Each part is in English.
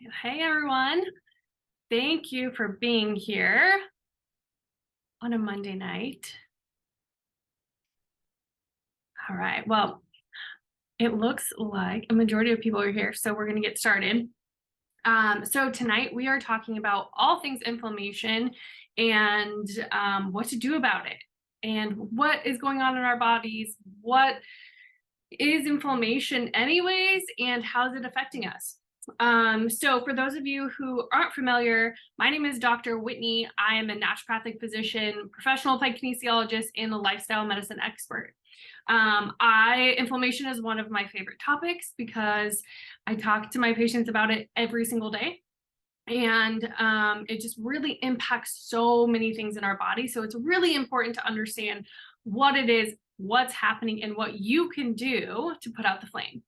Hey everyone, thank you for being here on a Monday night. All right, well, it looks like a majority of people are here, so we're going to get started. So tonight we are talking about all things inflammation and what to do about it and what is going on in our bodies, what is inflammation anyways, and how is it affecting us? So for those of you who aren't familiar, my name is Dr. Whitney. I am a naturopathic physician, professional applied kinesiologist, and a lifestyle medicine expert. Inflammation is one of my favorite topics because I talk to my patients about it every single day. And it just really impacts so many things in our body. So it's really important to understand what it is, what's happening, and what you can do to put out the flame.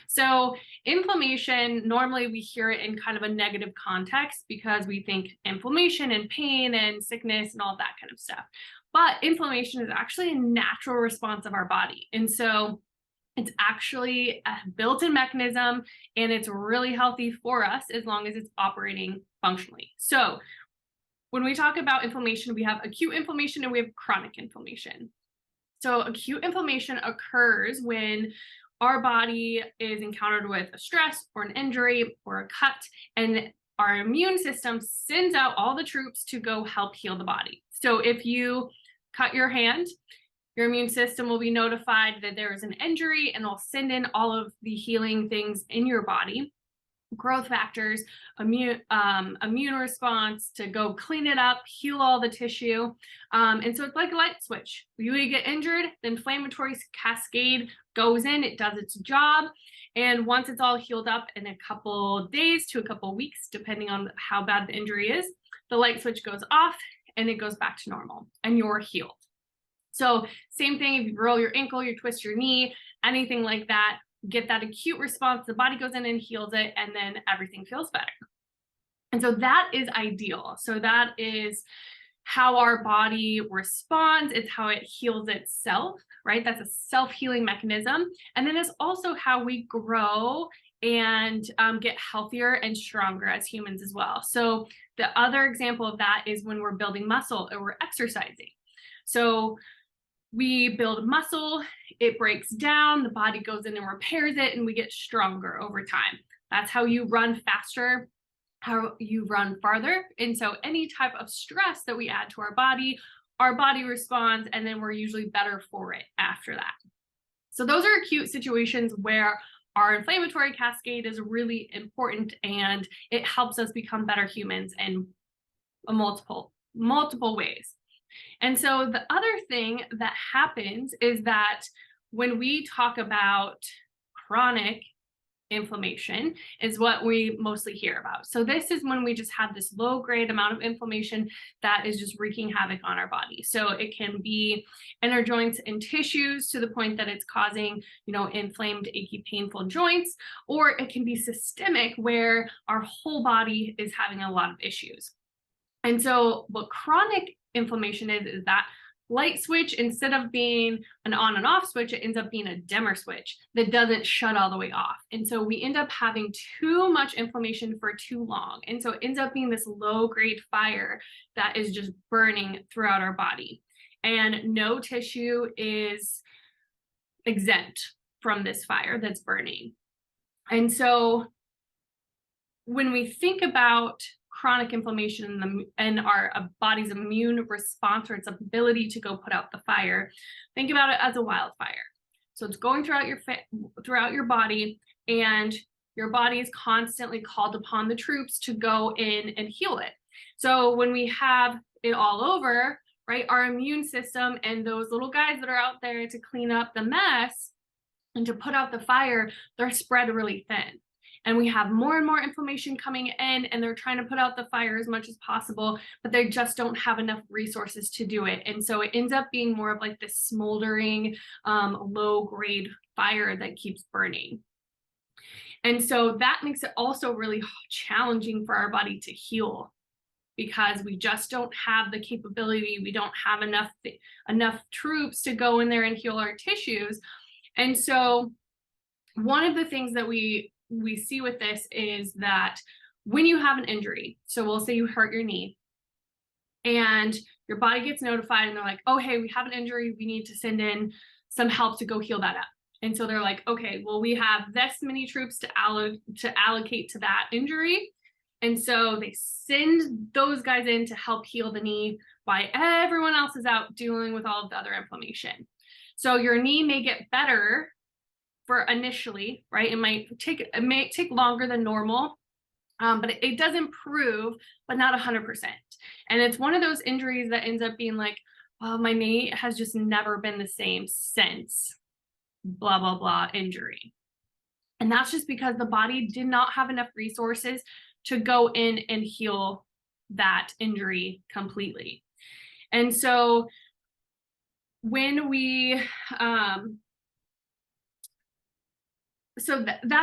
So inflammation, normally we hear it in kind of a negative context because we think inflammation and pain and sickness and all that kind of stuff. But inflammation is actually a natural response of our body. And so it's actually a built-in mechanism, and it's really healthy for us as long as it's operating functionally. So when we talk about inflammation, we have acute inflammation and we have chronic inflammation. So acute inflammation occurs when our body is encountered with a stress or an injury or a cut, and our immune system sends out all the troops to go help heal the body. So if you cut your hand, your immune system will be notified that there is an injury, and they'll send in all of the healing things in your body, growth factors, immune response to go clean it up, heal all the tissue. And so it's like a light switch. You get injured, the inflammatory cascade goes in, it does its job. And once it's all healed up in a couple days to a couple weeks, depending on how bad the injury is, the light switch goes off and it goes back to normal and you're healed. So same thing, if you roll your ankle, you twist your knee, anything like that, get that acute response, the body goes in and heals it, and then everything feels better. And so that is ideal. So that is how our body responds. It's how it heals itself, right? That's a self-healing mechanism. And then it's also how we grow and get healthier and stronger as humans as well. So the other example of that is when we're building muscle or we're exercising. So we build muscle, it breaks down, the body goes in and repairs it, and we get stronger over time. That's how you run faster, how you run farther. And so any type of stress that we add to our body responds, and then we're usually better for it after that. So those are acute situations where our inflammatory cascade is really important, and it helps us become better humans in multiple ways. And so the other thing that happens is that when we talk about chronic inflammation is what we mostly hear about. So this is when we just have this low grade amount of inflammation that is just wreaking havoc on our body. So it can be in our joints and tissues to the point that it's causing, inflamed, achy, painful joints, or it can be systemic where our whole body is having a lot of issues. And so what chronic inflammation is that light switch, instead of being an on and off switch, it ends up being a dimmer switch that doesn't shut all the way off. And so we end up having too much inflammation for too long. And so it ends up being this low grade fire that is just burning throughout our body. And no tissue is exempt from this fire that's burning. And so when we think about chronic inflammation and our body's immune response, or its ability to go put out the fire, think about it as a wildfire. So it's going throughout your body, and your body is constantly called upon the troops to go in and heal it. So when we have it all over, right, our immune system and those little guys that are out there to clean up the mess and to put out the fire, they're spread really thin. And we have more and more inflammation coming in, and they're trying to put out the fire as much as possible, but they just don't have enough resources to do it. And so it ends up being more of like this smoldering, low grade fire that keeps burning. And so that makes it also really challenging for our body to heal, because we just don't have the capability. We don't have enough troops to go in there and heal our tissues. And so one of the things that we we see with this is that when you have an injury, so we'll say you hurt your knee, and your body gets notified and they're like, oh, hey, we have an injury. We need to send in some help to go heal that up. And so they're like, okay, well, we have this many troops to allocate to that injury. And so they send those guys in to help heal the knee while everyone else is out dealing with all of the other inflammation. So your knee may get better for initially, right? It may take longer than normal, but it does improve, but not 100%. And it's one of those injuries that ends up being like, well, my knee has just never been the same since blah, blah, blah injury. And that's just because the body did not have enough resources to go in and heal that injury completely. And so when we, that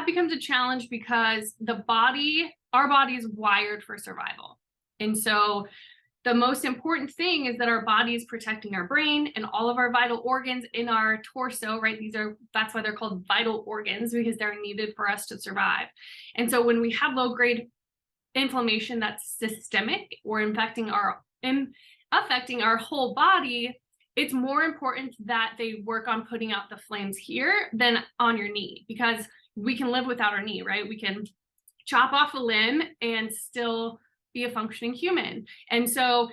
becomes a challenge because our body is wired for survival. And so the most important thing is that our body is protecting our brain and all of our vital organs in our torso, right? That's why they're called vital organs, because they're needed for us to survive. And so when we have low-grade inflammation that's systemic or affecting our whole body, it's more important that they work on putting out the flames here than on your knee, because we can live without our knee, right? We can chop off a limb and still be a functioning human. And so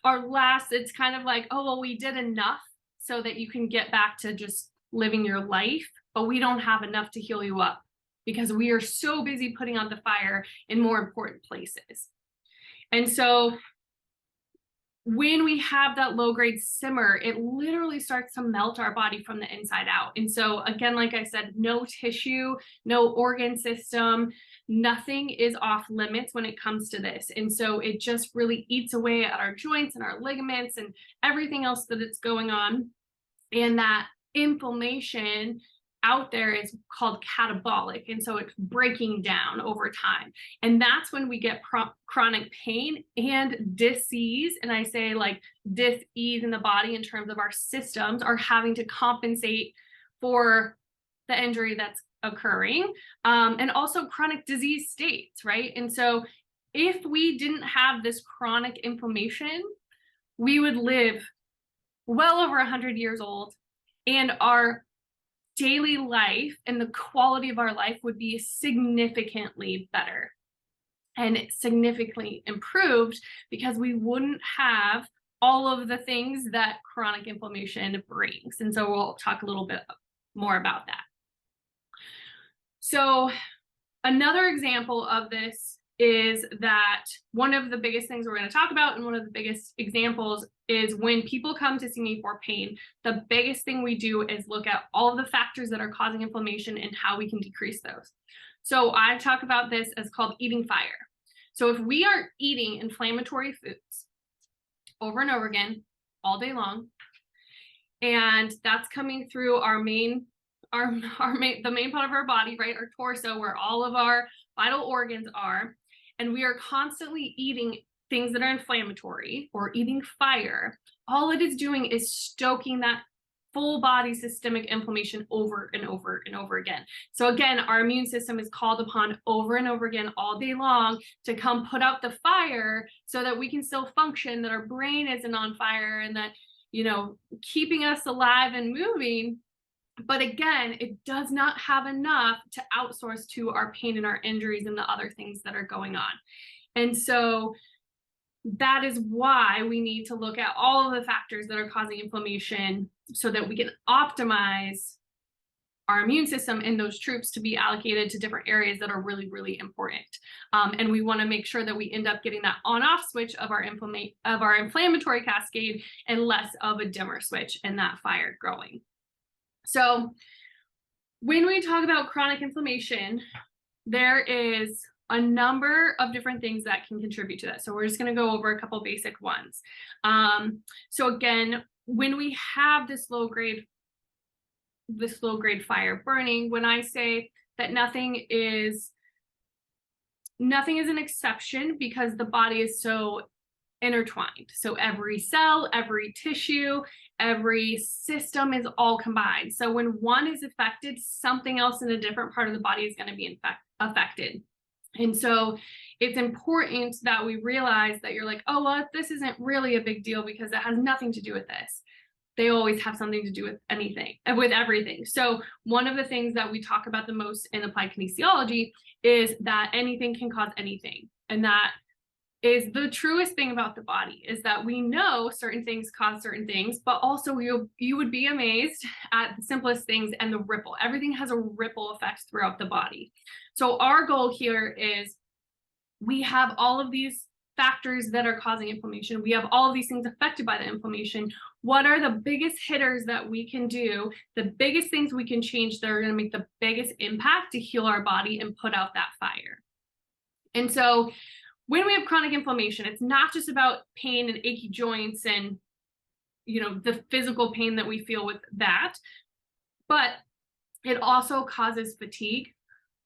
it's kind of like, oh, well, we did enough so that you can get back to just living your life, but we don't have enough to heal you up because we are so busy putting out the fire in more important places. And so when we have that low-grade simmer, it literally starts to melt our body from the inside out. And so again, like I said, no tissue, no organ system, nothing is off limits when it comes to this. And so it just really eats away at our joints and our ligaments and everything else that it's going on. And that inflammation out there is called catabolic, and so it's breaking down over time, and that's when we get chronic pain and dis-ease. And I say like dis-ease in the body in terms of our systems are having to compensate for the injury that's occurring, and also chronic disease states, right? And so if we didn't have this chronic inflammation, we would live well over 100 years old, and our daily life and the quality of our life would be significantly better and significantly improved because we wouldn't have all of the things that chronic inflammation brings. And so we'll talk a little bit more about that. So another example of this is that one of the biggest things we're going to talk about, and one of the biggest examples, is when people come to see me for pain, the biggest thing we do is look at all of the factors that are causing inflammation and how we can decrease those. So I talk about this as called eating fire. So if we are eating inflammatory foods over and over again all day long, and that's coming through the main part of our body, right? Our torso, where all of our vital organs are, and we are constantly eating things that are inflammatory or eating fire, all it is doing is stoking that full body systemic inflammation over and over and over again. So again, our immune system is called upon over and over again all day long to come put out the fire so that we can still function, that our brain isn't on fire, and that, keeping us alive and moving. But again, it does not have enough to outsource to our pain and our injuries and the other things that are going on. And so that is why we need to look at all of the factors that are causing inflammation so that we can optimize our immune system and those troops to be allocated to different areas that are really, really important. And we want to make sure that we end up getting that on-off switch of our inflammatory cascade and less of a dimmer switch and that fire growing. So when we talk about chronic inflammation, there is a number of different things that can contribute to that. So we're just going to go over a couple basic ones. So again, when we have this low grade fire burning, when I say that nothing is an exception because the body is so intertwined. So every cell, every tissue, every system is all combined. So when one is affected, something else in a different part of the body is going to be affected. And so it's important that we realize that you're like, oh, well, this isn't really a big deal because it has nothing to do with this. They always have something to do with anything, with everything. So one of the things that we talk about the most in applied kinesiology is that anything can cause anything. And that is the truest thing about the body, is that we know certain things cause certain things, but also you would be amazed at the simplest things and the ripple. Everything has a ripple effect throughout the body. So our goal here is we have all of these factors that are causing inflammation. We have all of these things affected by the inflammation. What are the biggest hitters that we can do, the biggest things we can change that are going to make the biggest impact to heal our body and put out that fire? And so when we have chronic inflammation, it's not just about pain and achy joints and, the physical pain that we feel with that, but it also causes fatigue,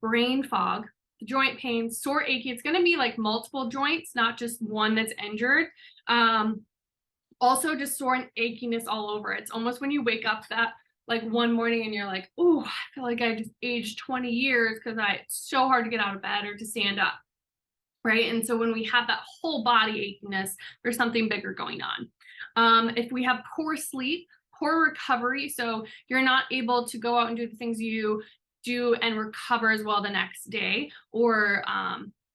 brain fog, joint pain, sore achy. It's going to be like multiple joints, not just one that's injured. Also just sore and achiness all over. It's almost when you wake up that like one morning and you're like, oh, I feel like I just aged 20 years because it's so hard to get out of bed or to stand up. Right. And so when we have that whole body achiness, there's something bigger going on. If we have poor sleep, poor recovery, so you're not able to go out and do the things you do and recover as well the next day, or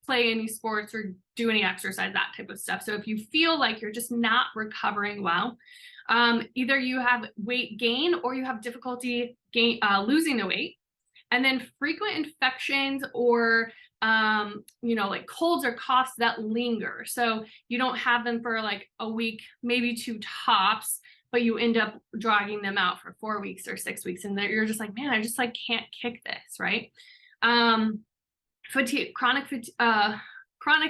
play any sports or do any exercise, that type of stuff. So if you feel like you're just not recovering well, either you have weight gain or you have difficulty losing the weight. And then frequent infections or, like colds or coughs that linger. So you don't have them for like a week, maybe 2 tops, but you end up dragging them out for 4 weeks or 6 weeks. And you're just like, man, I just like can't kick this, right? Fatigue, chronic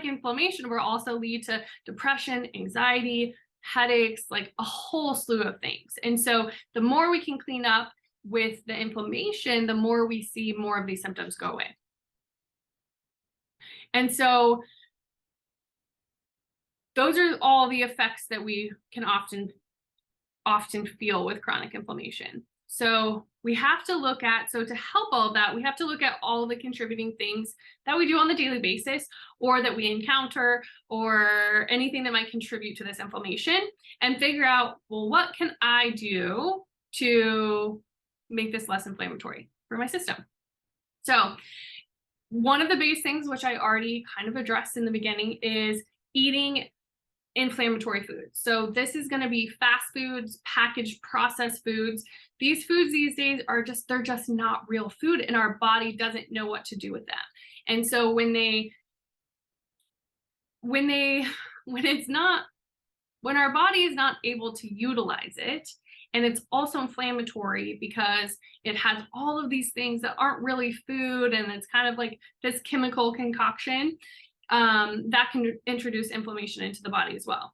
inflammation will also lead to depression, anxiety, headaches, like a whole slew of things. And so the more we can clean up with the inflammation, the more we see more of these symptoms go away. And so those are all the effects that we can often feel with chronic inflammation. So we have to look at, so to help all of that, we have to look at all the contributing things that we do on the daily basis, or that we encounter, or anything that might contribute to this inflammation, and figure out, well, what can I do to make this less inflammatory for my system? So one of the biggest things, which I already kind of addressed in the beginning, is eating inflammatory foods. So this is going to be fast foods, packaged processed foods. These foods these days they're just not real food, and our body doesn't know what to do with them. And so when our body is not able to utilize it, and it's also inflammatory because it has all of these things that aren't really food, and it's kind of like this chemical concoction, that can introduce inflammation into the body as well.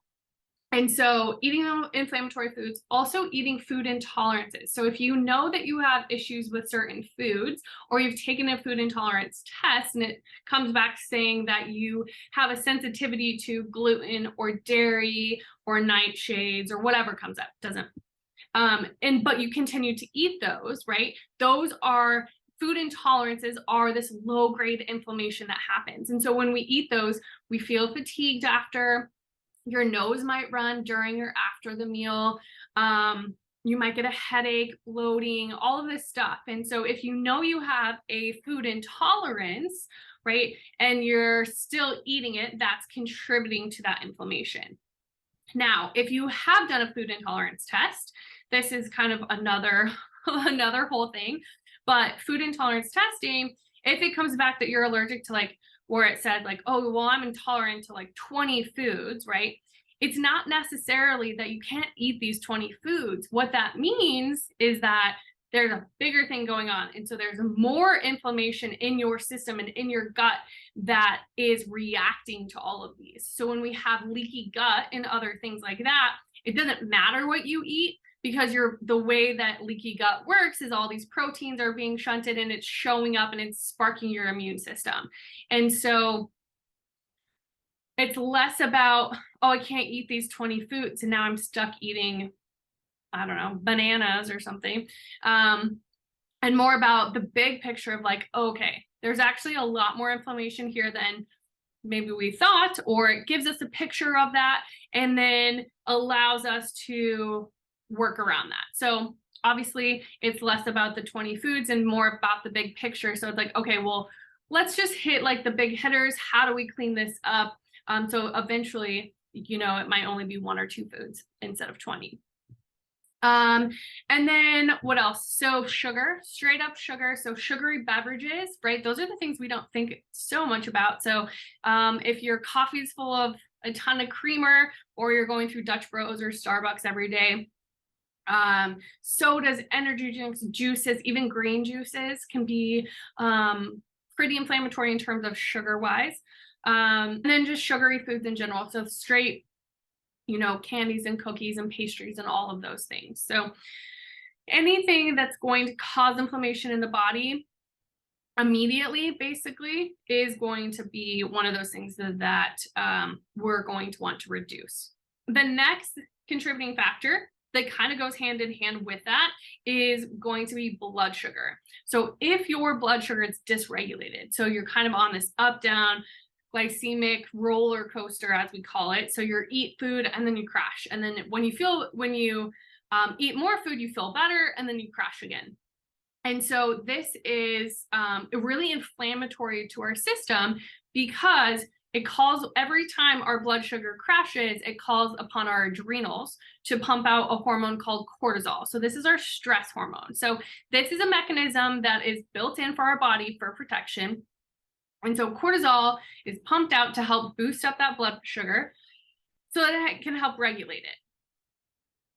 And so eating inflammatory foods, also eating food intolerances. So if you know that you have issues with certain foods, or you've taken a food intolerance test and it comes back saying that you have a sensitivity to gluten or dairy or nightshades or whatever comes up, but you continue to eat those, right? Those are food intolerances, are this low grade inflammation that happens. And so when we eat those, we feel fatigued after. Your nose might run during or after the meal. You might get a headache, bloating, all of this stuff. And so if you know you have a food intolerance, right, and you're still eating it, that's contributing to that inflammation. Now, if you have done a food intolerance test, this is kind of another whole thing. But food intolerance testing, if it comes back that you're allergic to, like, where it said like, oh, well, I'm intolerant to like 20 foods, right? It's not necessarily that you can't eat these 20 foods. What that means is that there's a bigger thing going on. And so there's more inflammation in your system and in your gut that is reacting to all of these. So when we have leaky gut and other things like that, it doesn't matter what you eat, because the way that leaky gut works is all these proteins are being shunted and it's showing up and it's sparking your immune system. And so it's less about, oh, I can't eat these 20 foods and now I'm stuck eating I don't know, bananas or something. And more about the big picture of like, okay, there's actually a lot more inflammation here than maybe we thought, or it gives us a picture of that and then allows us to work around that. So obviously it's less about the 20 foods and more about the big picture. So it's like, okay, well, let's just hit like the big hitters. How do we clean this up? So eventually, you know, it might only be 1 or 2 foods instead of 20. And then what else? So sugar, straight up sugar. So sugary beverages, right? Those are the things we don't think so much about. So if your coffee is full of a ton of creamer, or you're going through Dutch Bros or Starbucks every day, sodas, energy drinks, juices, even green juices can be pretty inflammatory in terms of sugar wise. And then just sugary foods in general. So straight, you know, candies and cookies and pastries and all of those things. So anything that's going to cause inflammation in the body immediately, basically, is going to be one of those things that we're going to want to reduce. The next contributing factor that kind of goes hand in hand with that is going to be blood sugar. So if your blood sugar is dysregulated, so you're kind of on this up, down, glycemic roller coaster, as we call it. So you eat food and then you crash. And then when you eat more food, you feel better and then you crash again. And so this is really inflammatory to our system because it calls, every time our blood sugar crashes, it calls upon our adrenals to pump out a hormone called cortisol. So this is our stress hormone. So this is a mechanism that is built in for our body for protection. And so cortisol is pumped out to help boost up that blood sugar so that it can help regulate it.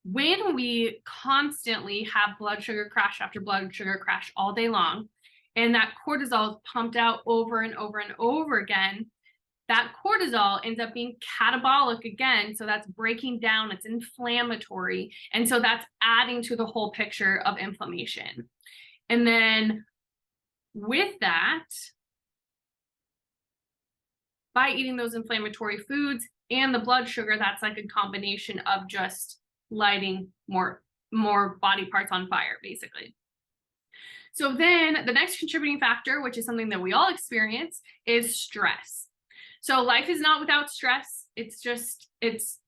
When we constantly have blood sugar crash after blood sugar crash all day long, and that cortisol is pumped out over and over and over again, that cortisol ends up being catabolic again. So that's breaking down, it's inflammatory. And so that's adding to the whole picture of inflammation. And then with that, by eating those inflammatory foods and the blood sugar, that's like a combination of just lighting more body parts on fire, basically. So then the next contributing factor, which is something that we all experience, is stress. So life is not without stress. It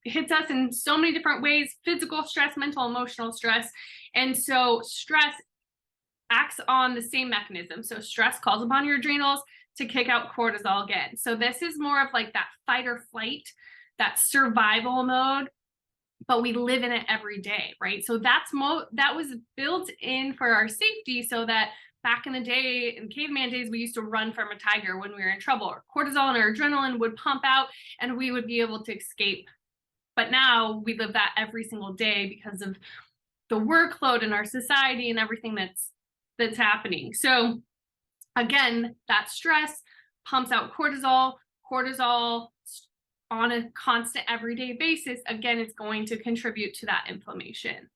hits us in so many different ways: physical stress, mental, emotional stress. And so stress acts on the same mechanism. So stress calls upon your adrenals to kick out cortisol again. So this is more of like that fight or flight, that survival mode, but we live in it every day, right? So that was built in for our safety, so that back in the day, in caveman days, we used to run from a tiger when we were in trouble, or cortisol and our adrenaline would pump out and we would be able to escape. But now we live that every single day because of the workload in our society and everything that's happening. So again, that stress pumps out cortisol. Cortisol on a constant everyday basis, again, it's going to contribute to that inflammation.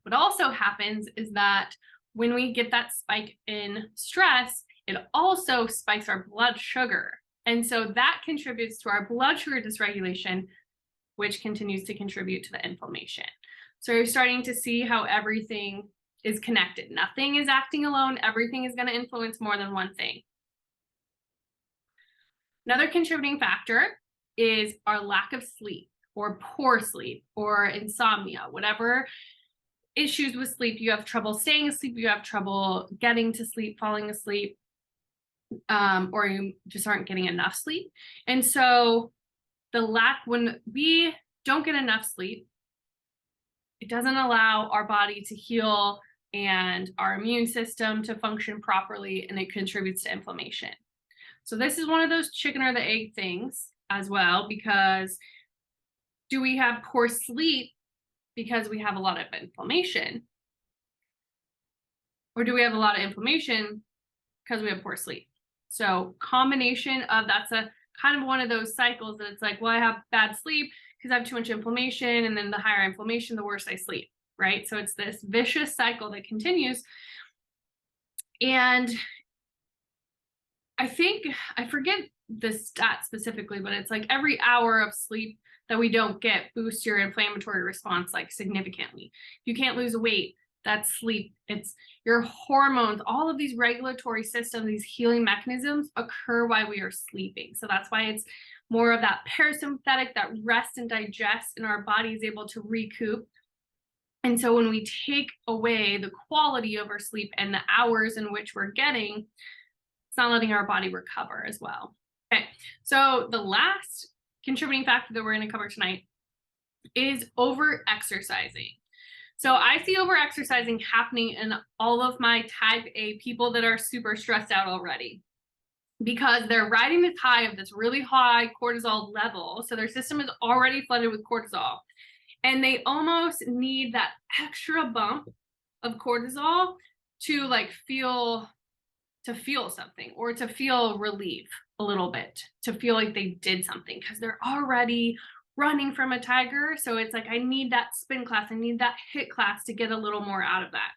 What also happens is that when we get that spike in stress, it also spikes our blood sugar. And so that contributes to our blood sugar dysregulation, which continues to contribute to the inflammation. So you're starting to see how everything is connected. Nothing is acting alone. Everything is going to influence more than one thing. Another contributing factor is our lack of sleep, or poor sleep, or insomnia, whatever issues with sleep. You have trouble staying asleep, you have trouble getting to sleep, falling asleep, or you just aren't getting enough sleep. And so when we don't get enough sleep, it doesn't allow our body to heal and our immune system to function properly, and it contributes to inflammation. So this is one of those chicken or the egg things as well, because do we have poor sleep because we have a lot of inflammation? Or do we have a lot of inflammation because we have poor sleep? So combination of, that's a kind of one of those cycles that it's like, well, I have bad sleep because I have too much inflammation, and then the higher inflammation, the worse I sleep, right? So it's this vicious cycle that continues. And I think, I forget the stat specifically, but it's like every hour of sleep that we don't get boosts your inflammatory response like significantly. You can't lose weight. That's sleep. It's your hormones. All of these regulatory systems, these healing mechanisms occur while we are sleeping. So that's why it's more of that parasympathetic, that rest and digest, and our body is able to recoup. And so when we take away the quality of our sleep and the hours in which we're getting, it's not letting our body recover as well. Okay, so the last contributing factor that we're going to cover tonight is over exercising. So I see over exercising happening in all of my type A people that are super stressed out already, because they're riding this high of this really high cortisol level. So their system is already flooded with cortisol, and they almost need that extra bump of cortisol to like feel something, or to feel relief a little bit, to feel like they did something, because they're already running from a tiger. So it's like, I need that spin class, I need that HIIT class to get a little more out of that.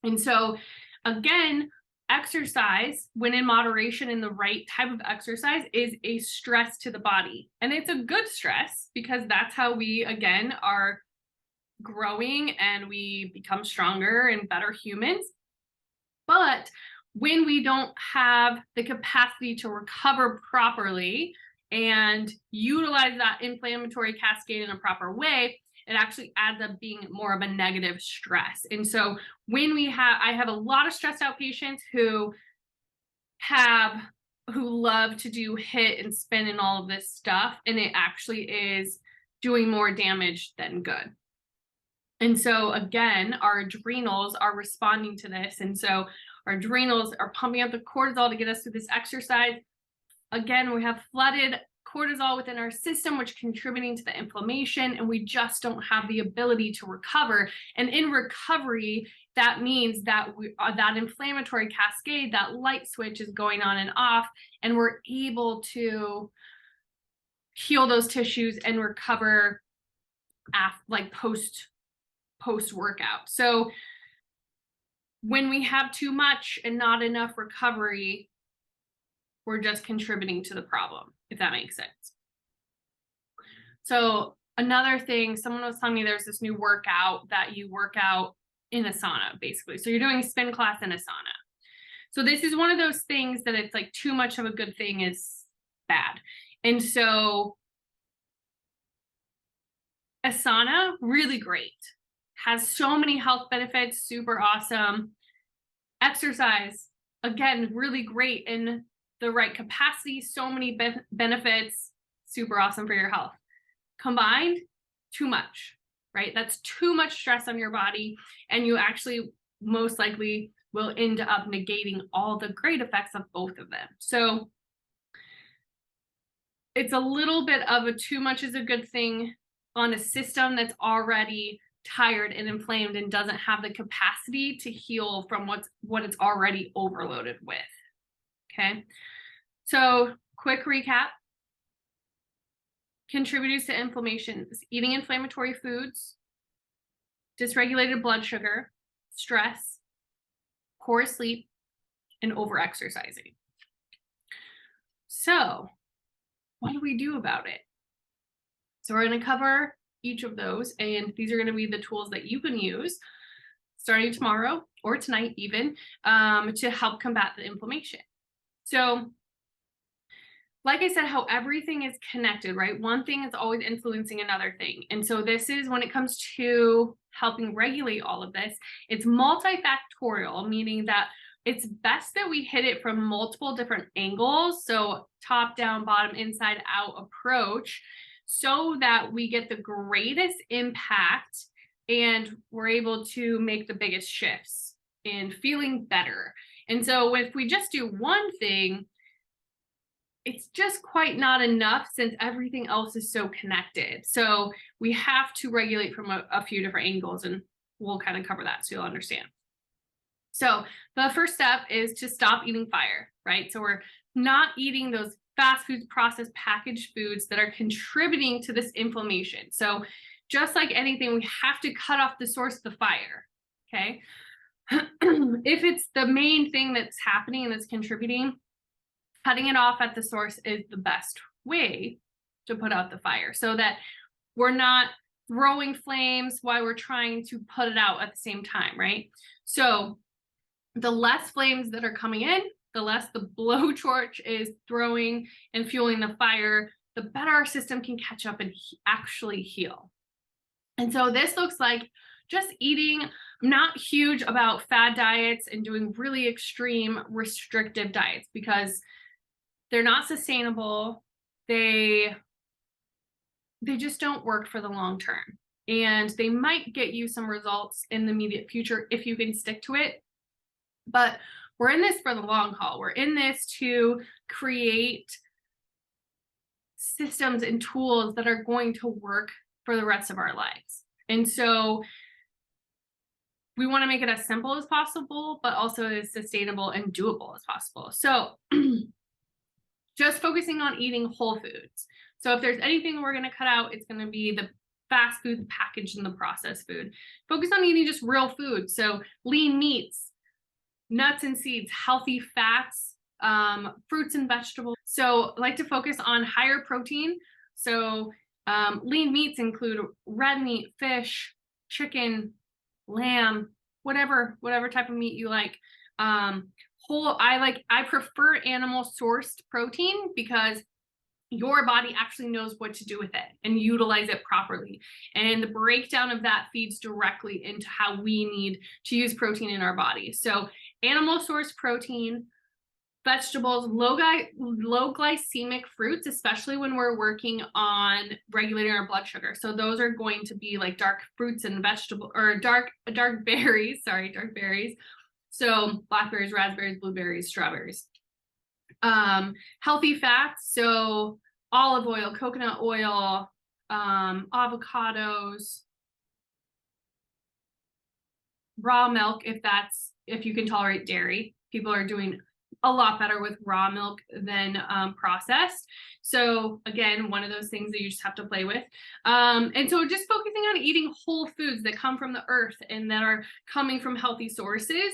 And so again, exercise, when in moderation and the right type of exercise, is a stress to the body. And it's a good stress, because that's how we, again, are growing and we become stronger and better humans. But when we don't have the capacity to recover properly and utilize that inflammatory cascade in a proper way, it actually adds up being more of a negative stress. And so when I have a lot of stressed out patients who love to do HIIT and spin and all of this stuff, and it actually is doing more damage than good. And so again, our adrenals are responding to this. And so our adrenals are pumping up the cortisol to get us through this exercise. Again, we have flooded cortisol within our system, which is contributing to the inflammation, and we just don't have the ability to recover. And in recovery, that means that that inflammatory cascade, that light switch is going on and off, and we're able to heal those tissues and recover like post workout. So when we have too much and not enough recovery, we're just contributing to the problem, if that makes sense. So another thing, someone was telling me there's this new workout that you work out in a sauna, basically. So you're doing a spin class in a sauna. So this is one of those things that it's like too much of a good thing is bad. And so a sauna, really great. Has so many health benefits, super awesome. Exercise, again, really great in the right capacity, so many benefits, super awesome for your health. Combined, too much, right? That's too much stress on your body, and you actually most likely will end up negating all the great effects of both of them. So it's a little bit of a too much is a good thing on a system that's already tired and inflamed and doesn't have the capacity to heal from what it's already overloaded with. Okay, so quick recap. Contributors to inflammation is eating inflammatory foods, dysregulated blood sugar, stress, poor sleep, and over-exercising. So what do we do about it? So we're going to cover each of those, and these are going to be the tools that you can use starting tomorrow or tonight even to help combat the inflammation. So like I said, how everything is connected, right? One thing is always influencing another thing. And so this is when it comes to helping regulate all of this, it's multifactorial, meaning that it's best that we hit it from multiple different angles. So top down, bottom, inside out approach, so that we get the greatest impact and we're able to make the biggest shifts in feeling better. And so if we just do one thing, it's just quite not enough, since everything else is so connected. So we have to regulate from a few different angles, and we'll kind of cover that so you'll understand. So the first step is to stop eating fire, right? So we're not eating those fast foods, processed packaged foods that are contributing to this inflammation. So just like anything, we have to cut off the source of the fire, okay? If it's the main thing that's happening and that's contributing, cutting it off at the source is the best way to put out the fire, so that we're not throwing flames while we're trying to put it out at the same time, right? So the less flames that are coming in, the less the blowtorch is throwing and fueling the fire, the better our system can catch up and actually heal. And so this looks like just eating. I'm not huge about fad diets and doing really extreme restrictive diets because they're not sustainable. They just don't work for the long term. And they might get you some results in the immediate future if you can stick to it. But we're in this for the long haul. We're in this to create systems and tools that are going to work for the rest of our lives. And so we want to make it as simple as possible, but also as sustainable and doable as possible. So just focusing on eating whole foods. So if there's anything we're going to cut out, it's going to be the fast food, the packaged and the processed food. Focus on eating just real food. So lean meats, nuts and seeds, healthy fats, fruits and vegetables. So I like to focus on higher protein. So lean meats include red meat, fish, chicken, lamb, whatever type of meat you like. I prefer animal sourced protein because your body actually knows what to do with it and utilize it properly. And the breakdown of that feeds directly into how we need to use protein in our body. So animal source protein, vegetables, low glycemic fruits, especially when we're working on regulating our blood sugar. So those are going to be like dark fruits and vegetables, or dark berries. So blackberries, raspberries, blueberries, strawberries. Healthy fats, so olive oil, coconut oil, avocados, raw milk, if you can tolerate dairy. People are doing a lot better with raw milk than processed. So again, one of those things that you just have to play with. And so just focusing on eating whole foods that come from the earth and that are coming from healthy sources,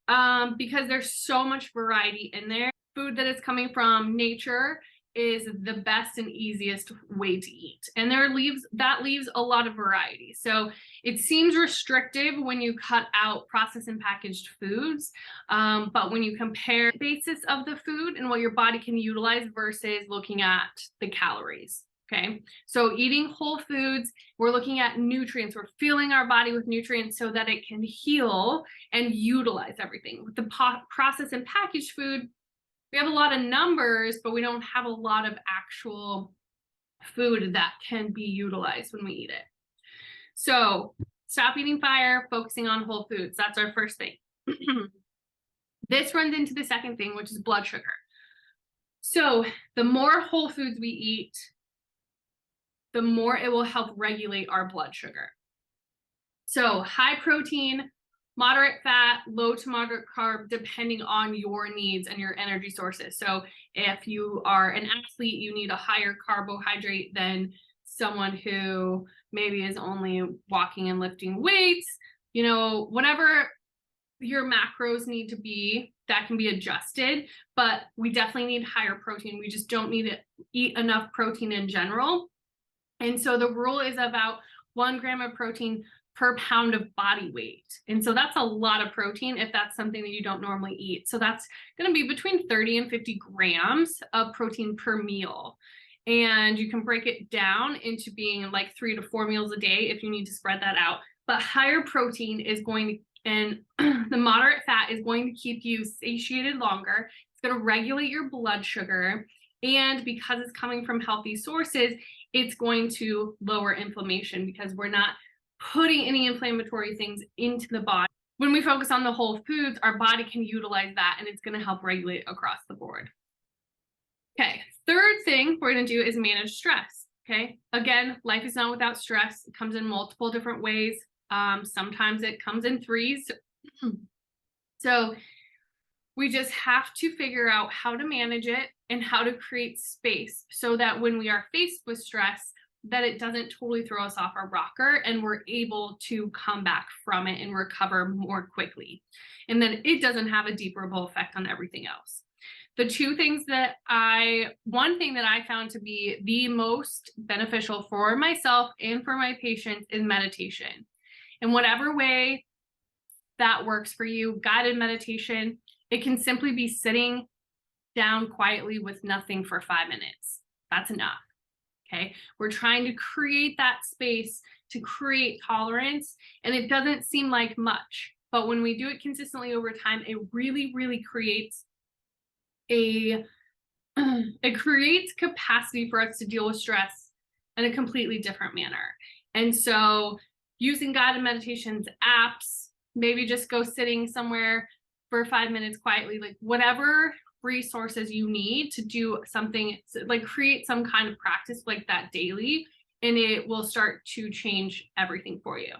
because there's so much variety in there. Food that is coming from nature is the best and easiest way to eat. And that leaves a lot of variety. So it seems restrictive when you cut out processed and packaged foods. But when you compare the basis of the food and what your body can utilize versus looking at the calories. Okay, so eating whole foods, we're looking at nutrients. We're filling our body with nutrients so that it can heal and utilize everything. With the processed and packaged food, we have a lot of numbers, but we don't have a lot of actual food that can be utilized when we eat it. So stop eating fire, focusing on whole foods. That's our first thing. This runs into the second thing, which is blood sugar. So the more whole foods we eat, the more it will help regulate our blood sugar. So high protein, moderate fat, low to moderate carb, depending on your needs and your energy sources. So if you are an athlete, you need a higher carbohydrate than someone who maybe is only walking and lifting weights. Whatever your macros need to be, that can be adjusted, but we definitely need higher protein. We just don't need to eat enough protein in general. And so the rule is about 1 gram of protein per pound of body weight. And so that's a lot of protein if that's something that you don't normally eat. So that's going to be between 30 and 50 grams of protein per meal. And you can break it down into being like 3 to 4 meals a day if you need to spread that out. But higher protein is going to, and the moderate fat is going to keep you satiated longer. It's going to regulate your blood sugar. And because it's coming from healthy sources, it's going to lower inflammation because we're not putting any inflammatory things into the body. When we focus on the whole foods, our body can utilize that and it's going to help regulate across the board. Okay, third thing we're going to do is manage stress. Okay, again, life is not without stress. It comes in multiple different ways. Sometimes it comes in threes. So we just have to figure out how to manage it and how to create space so that when we are faced with stress, that it doesn't totally throw us off our rocker and we're able to come back from it and recover more quickly. And then it doesn't have a deep ripple effect on everything else. The one thing that I found to be the most beneficial for myself and for my patients is meditation. In whatever way that works for you, guided meditation, it can simply be sitting down quietly with nothing for 5 minutes. That's enough. Okay. We're trying to create that space to create tolerance, and it doesn't seem like much, but when we do it consistently over time, it really, really creates it creates capacity for us to deal with stress in a completely different manner. And so using guided meditations, apps, maybe just go sitting somewhere for 5 minutes quietly, like whatever resources you need to do something, like create some kind of practice like that daily, and it will start to change everything for you.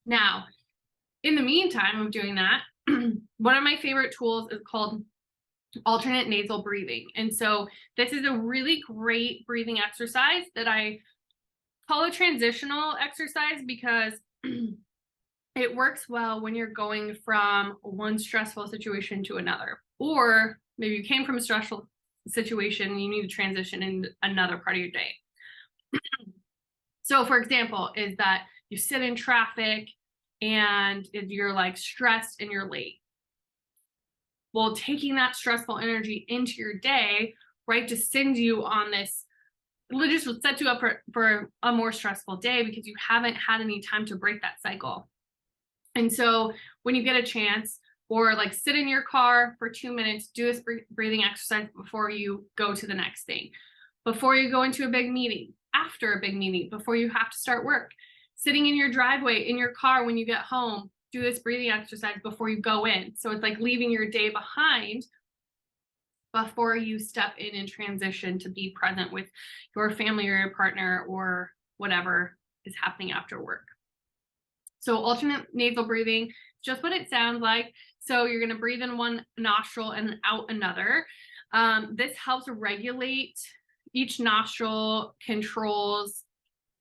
Now, in the meantime of doing that, one of my favorite tools is called alternate nasal breathing. And so this is a really great breathing exercise that I call a transitional exercise because it works well when you're going from one stressful situation to another, or maybe you came from a stressful situation and you need to transition in another part of your day. So for example, is that you sit in traffic and you're like stressed and you're late. Well, taking that stressful energy into your day, right, just sends you on this, just will set you up for a more stressful day because you haven't had any time to break that cycle. And so when you get a chance, or like sit in your car for 2 minutes, do this breathing exercise before you go to the next thing, before you go into a big meeting, after a big meeting, before you have to start work, sitting in your driveway, in your car when you get home, do this breathing exercise before you go in. So it's like leaving your day behind before you step in and transition to be present with your family or your partner or whatever is happening after work. So alternate nasal breathing, just what it sounds like. So you're going to breathe in one nostril and out another. This helps regulate, each nostril controls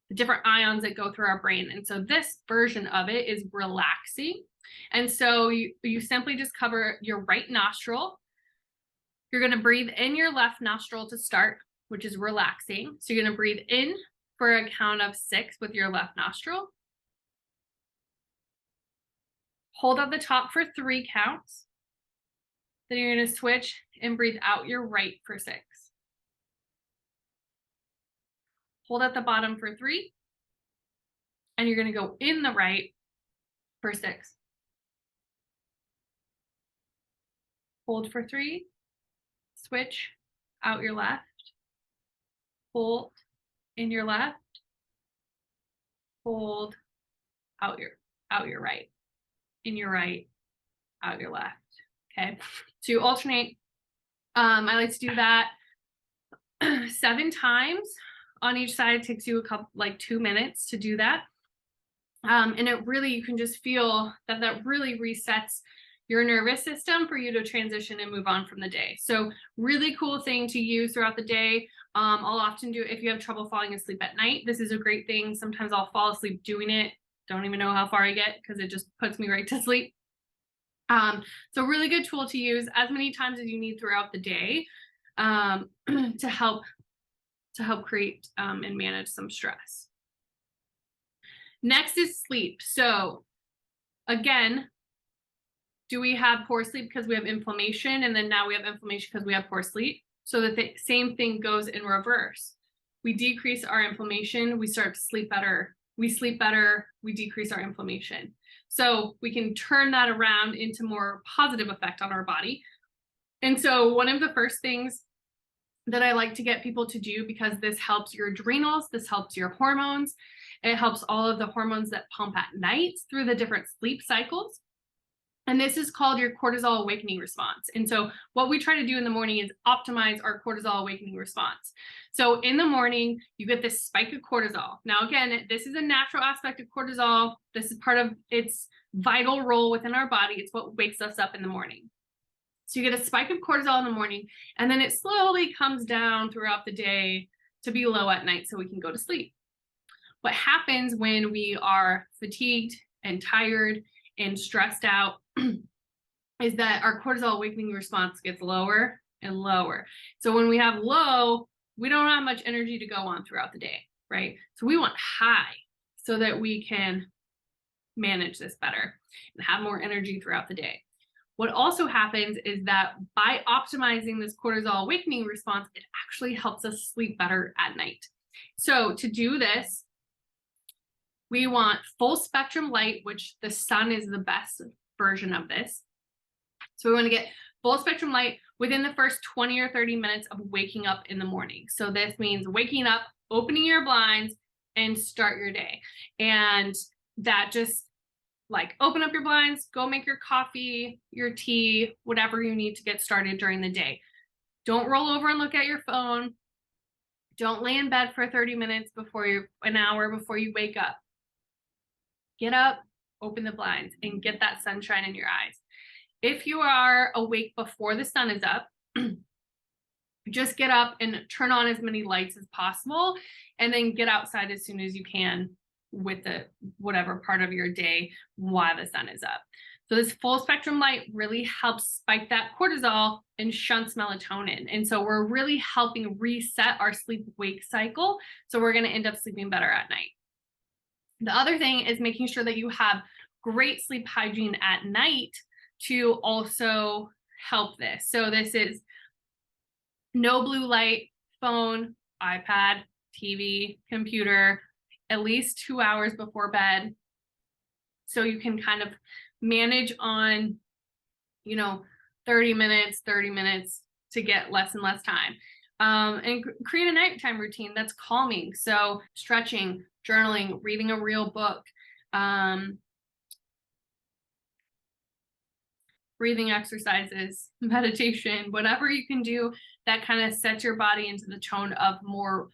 the different ions that go through our brain. And so this version of it is relaxing. And so you simply just cover your right nostril. You're going to breathe in your left nostril to start, which is relaxing. So you're going to breathe in for a count of 6 with your left nostril. Hold at the top for 3 counts. Then you're going to switch and breathe out your right for 6. Hold at the bottom for 3. And you're going to go in the right for 6. Hold for 3. Switch out your left. Hold in your left. Hold out your right. In your right, out your left. Okay, so you alternate. I like to do that 7 times on each side. It takes you a couple, like 2 minutes to do that. And it really, you can just feel that really resets your nervous system for you to transition and move on from the day. So really cool thing to use throughout the day. I'll often do, if you have trouble falling asleep at night, this is a great thing. Sometimes I'll fall asleep doing it. Don't even know how far I get because it just puts me right to sleep. So really good tool to use as many times as you need throughout the day to help create and manage some stress. Next is sleep. So again, do we have poor sleep because we have inflammation, and then now we have inflammation because we have poor sleep? So that the same thing goes in reverse. We decrease our inflammation, we start to sleep better. We sleep better, we decrease our inflammation. So we can turn that around into more positive effect on our body. And so one of the first things that I like to get people to do, because this helps your adrenals, this helps your hormones, it helps all of the hormones that pump at night through the different sleep cycles. And this is called your cortisol awakening response. And so what we try to do in the morning is optimize our cortisol awakening response. So in the morning, you get this spike of cortisol. Now, again, this is a natural aspect of cortisol. This is part of its vital role within our body. It's what wakes us up in the morning. So you get a spike of cortisol in the morning, and then it slowly comes down throughout the day to be low at night so we can go to sleep. What happens when we are fatigued and tired and stressed out is that our cortisol awakening response gets lower and lower. So when we have low, we don't have much energy to go on throughout the day, right? So we want high so that we can manage this better and have more energy throughout the day. What also happens is that by optimizing this cortisol awakening response, it actually helps us sleep better at night. So to do this, we want full spectrum light, which the sun is the best version of this. So we want to get full spectrum light within the first 20 or 30 minutes of waking up in the morning. So this means waking up, opening your blinds, and start your day. And that just like open up your blinds, go make your coffee, your tea, whatever you need to get started during the day. Don't roll over and look at your phone. Don't lay in bed for 30 minutes an hour before you wake up. Get up, open the blinds, and get that sunshine in your eyes. If you are awake before the sun is up, just get up and turn on as many lights as possible, and then get outside as soon as you can with the whatever part of your day while the sun is up. So this full spectrum light really helps spike that cortisol and shunts melatonin. And so we're really helping reset our sleep-wake cycle. So we're going to end up sleeping better at night. The other thing is making sure that you have great sleep hygiene at night to also help this. So this is no blue light, phone, iPad, TV, computer, at least 2 hours before bed. So you can kind of manage on, 30 minutes to get less and less time. And create a nighttime routine that's calming. So stretching, journaling, reading a real book, breathing exercises, meditation, whatever you can do that kind of sets your body into the tone of more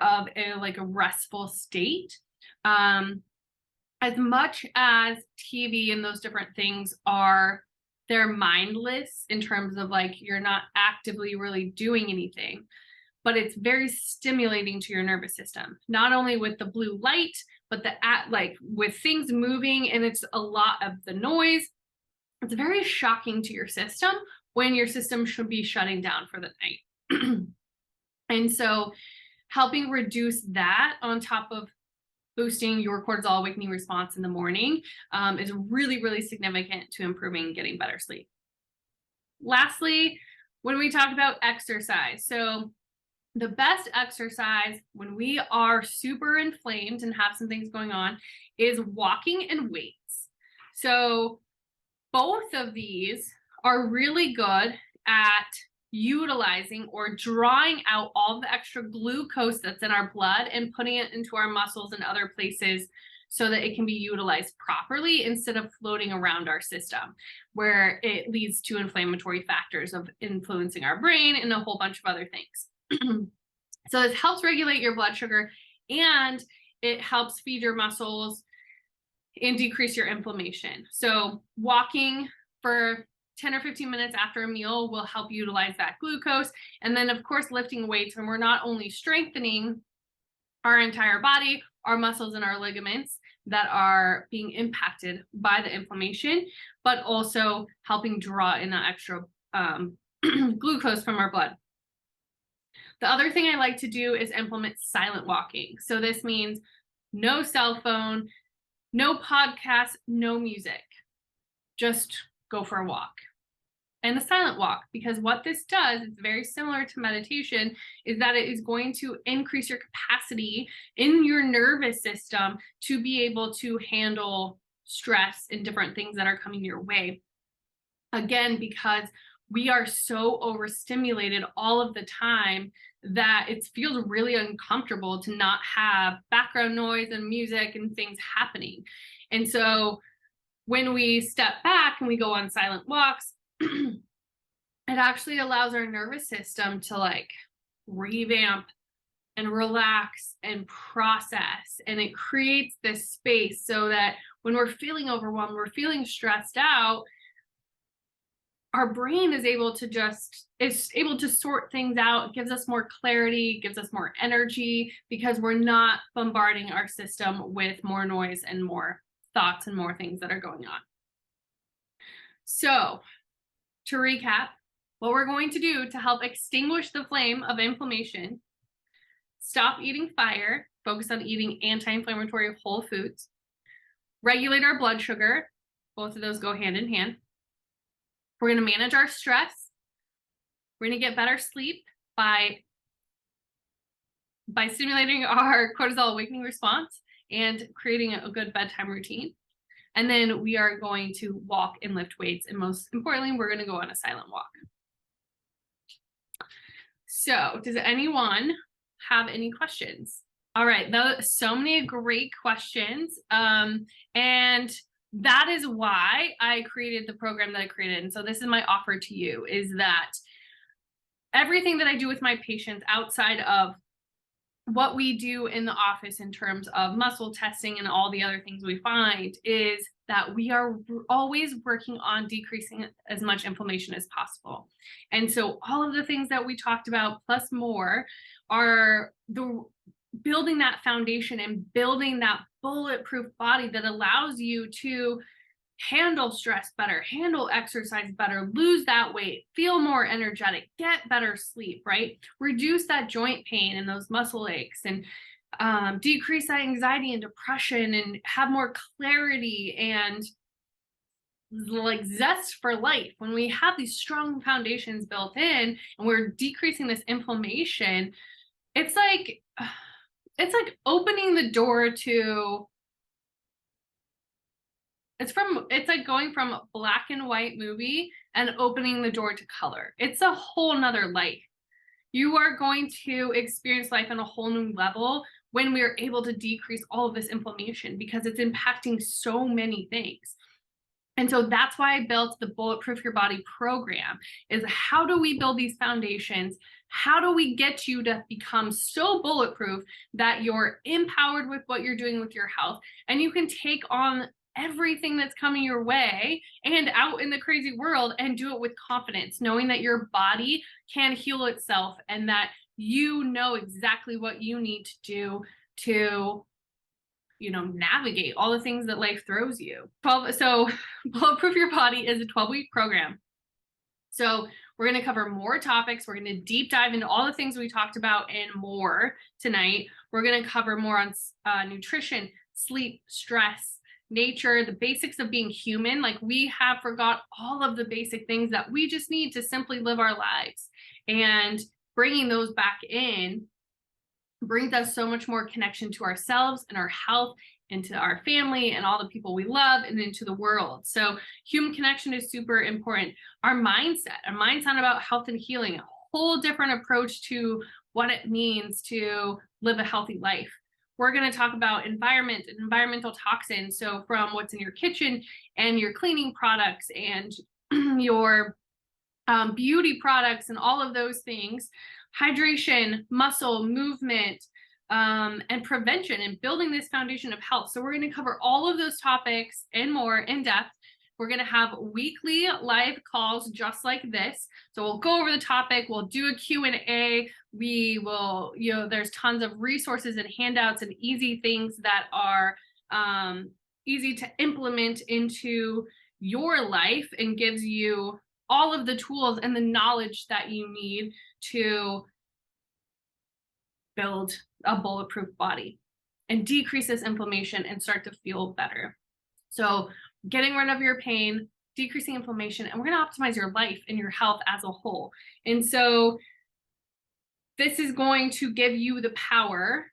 of a restful state. As much as TV and those different things they're mindless in terms of you're not actively really doing anything, but it's very stimulating to your nervous system, not only with the blue light, but with things moving, and it's a lot of the noise. It's very shocking to your system when your system should be shutting down for the night. And so helping reduce that on top of boosting your cortisol awakening response in the morning is really, really significant to improving getting better sleep. Lastly, when we talk about exercise, so the best exercise when we are super inflamed and have some things going on is walking and weights. So both of these are really good at utilizing or drawing out all the extra glucose that's in our blood and putting it into our muscles and other places so that it can be utilized properly instead of floating around our system, where it leads to inflammatory factors of influencing our brain and a whole bunch of other things. So this helps regulate your blood sugar, and it helps feed your muscles and decrease your inflammation. So walking for 10 or 15 minutes after a meal will help utilize that glucose. And then of course, lifting weights, and we're not only strengthening our entire body, our muscles and our ligaments that are being impacted by the inflammation, but also helping draw in that extra glucose from our blood. The other thing I like to do is implement silent walking. So this means no cell phone, no podcast, no music, just go for a walk. And a silent walk, because what this does is very similar to meditation, is that it is going to increase your capacity in your nervous system to be able to handle stress and different things that are coming your way. Again, because we are so overstimulated all of the time that it feels really uncomfortable to not have background noise and music and things happening. And so when we step back and we go on silent walks, it actually allows our nervous system to revamp and relax and process. And it creates this space so that when we're feeling overwhelmed, we're feeling stressed out, our brain is able to sort things out. It gives us more clarity, gives us more energy, because we're not bombarding our system with more noise and more thoughts and more things that are going on. So to recap, what we're going to do to help extinguish the flame of inflammation, stop eating fire, focus on eating anti-inflammatory whole foods, regulate our blood sugar. Both of those go hand in hand. We're going to manage our stress. We're going to get better sleep by stimulating our cortisol awakening response and creating a good bedtime routine. And then we are going to walk and lift weights. And most importantly, we're going to go on a silent walk. So does anyone have any questions? All right, so many great questions. And that is why I created the program that I created. And so this is my offer to you, is that everything that I do with my patients outside of what we do in the office in terms of muscle testing and all the other things we find is that we are always working on decreasing as much inflammation as possible. And so all of the things that we talked about plus more are building that foundation and building that bulletproof body that allows you to handle stress better, handle exercise better, lose that weight, feel more energetic, get better sleep, right? Reduce that joint pain and those muscle aches, and decrease that anxiety and depression, and have more clarity and like zest for life. When we have these strong foundations built in and we're decreasing this inflammation, it's like opening the door to it's like going from black and white movie and opening the door to color. It's a whole nother life. You are going to experience life on a whole new level when we are able to decrease all of this inflammation, because it's impacting so many things. And so that's why I built the Bulletproof Your Body program, is how do we build these foundations? How do we get you to become so bulletproof that you're empowered with what you're doing with your health, and you can take on everything that's coming your way and out in the crazy world and do it with confidence, knowing that your body can heal itself and that you know exactly what you need to do to, you know, navigate all the things that life throws you. So Bulletproof Your Body is a 12-week program. So we're going to cover more topics. We're going to deep dive into all the things we talked about and more tonight. We're going to cover more on nutrition, sleep, stress, nature, the basics of being human. Like, we have forgot all of the basic things that we just need to simply live our lives, and bringing those back in brings us so much more connection to ourselves and our health, into our family and all the people we love, and into the world. So human connection is super important. Our mindset about health and healing, a whole different approach to what it means to live a healthy life. We're going to talk about environment and environmental toxins. So from what's in your kitchen and your cleaning products and your beauty products and all of those things, hydration, muscle, movement, and prevention, and building this foundation of health. So we're going to cover all of those topics and more in depth. We're going to have weekly live calls just like this. So we'll go over the topic. We'll do a Q&A. We will, there's tons of resources and handouts and easy things that are easy to implement into your life, and gives you all of the tools and the knowledge that you need to build a bulletproof body and decrease this inflammation and start to feel better. So getting rid of your pain, decreasing inflammation, and we're going to optimize your life and your health as a whole. And so this is going to give you the power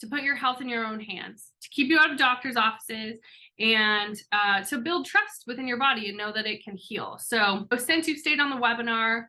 to put your health in your own hands, to keep you out of doctors' offices, and to build trust within your body and know that it can heal. So since you've stayed on the webinar,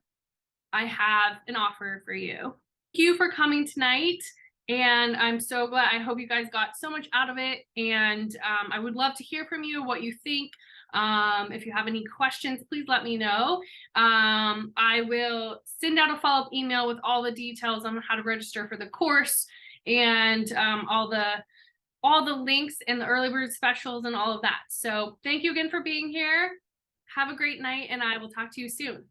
I have an offer for you. Thank you for coming tonight. And I'm so glad. I hope you guys got so much out of it. And I would love to hear from you, what you think. If you have any questions, please let me know. I will send out a follow-up email with all the details on how to register for the course, and all the links and the early bird specials and all of that. So thank you again for being here. Have a great night, and I will talk to you soon.